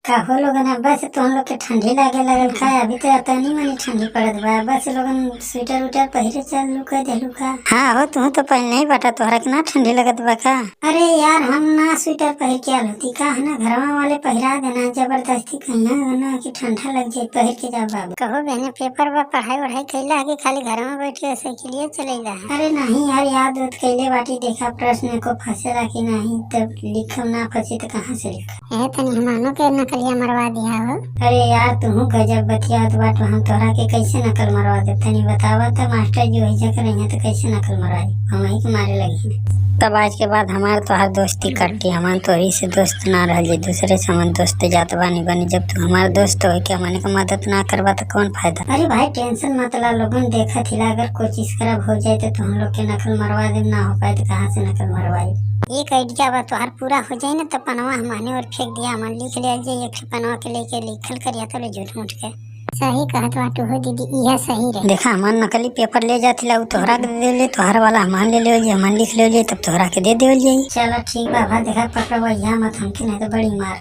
काहो लोगन बस तुम लोग के ठंडी लागे लगल का? अभी तो तनी मनी ठंडी पड़त बा, बस लोगन स्वेटर उटर पहिरे चलू का देलू का? हाँ हो, तू तो पहले ही बता, तोहरा कितना ठंडी लगत बा का? अरे यार हम ना स्वेटर पहिर के आल होती का, है ना घरवा वाले पहिरा देना जबरदस्ती, कहिया ना कि ठंडा लग जाए पहिर के जा बाबू। कहो बहने पेपर बा, पढ़ाई वढ़ाई कैला कि खाली घर में बैठ के साइकिलिया चलेला? अरे नहीं यार, याद उत कैले बाटी, देखा प्रश्न को फंसेला कि नहीं, तब लिखम ना फंसे तो कहाँ से लिख? तनी हमानो के नकलिया मरवा दिया हो। अरे यार तू गजब बतियात बाट, हम तोहरा के कैसे नकल मरवा दे? तनी बतावा तो मास्टर जी वही करेंगे तो कैसे नकल मरवाई? हम वही के मारे लगी। तब आज के बाद हमार तोहार दोस्ती कट्टी, हमार तोहरी से दोस्त ना रह, दूसरे से हमार दोस्त जात बानी बनी। जब तू हमार दोस्त हो के हमने को मदद ना करवा तो कौन फायदा? अरे भाई टेंशन मत ला, लोगन देखा थिला, अगर कोई चीज खराब हो जाए तो हम लोग के नकल मरवा दे, ना हो पाए तो कहाँ से नकल मरवाई? एक आइडिया बा तोहार पूरा हो जाए ना तो पनवा हमारे और फेंक दिया, हम लिख ले जाए एक पनवा के लेके लिखल करिया तो ले झूठ मूठ के। सही कहत बाटू हो दीदी, यह सही रहे। देखा हमार नकली पेपर ले जाती ला, तोहरा के दे ले, तोहर वाला हमार ले ले, हमार लिख ले, तब तोहरा के दे दे। चलो ठीक बा, देखा पकड़ो यहाँ मत हमके, नहीं तो बड़ी मार।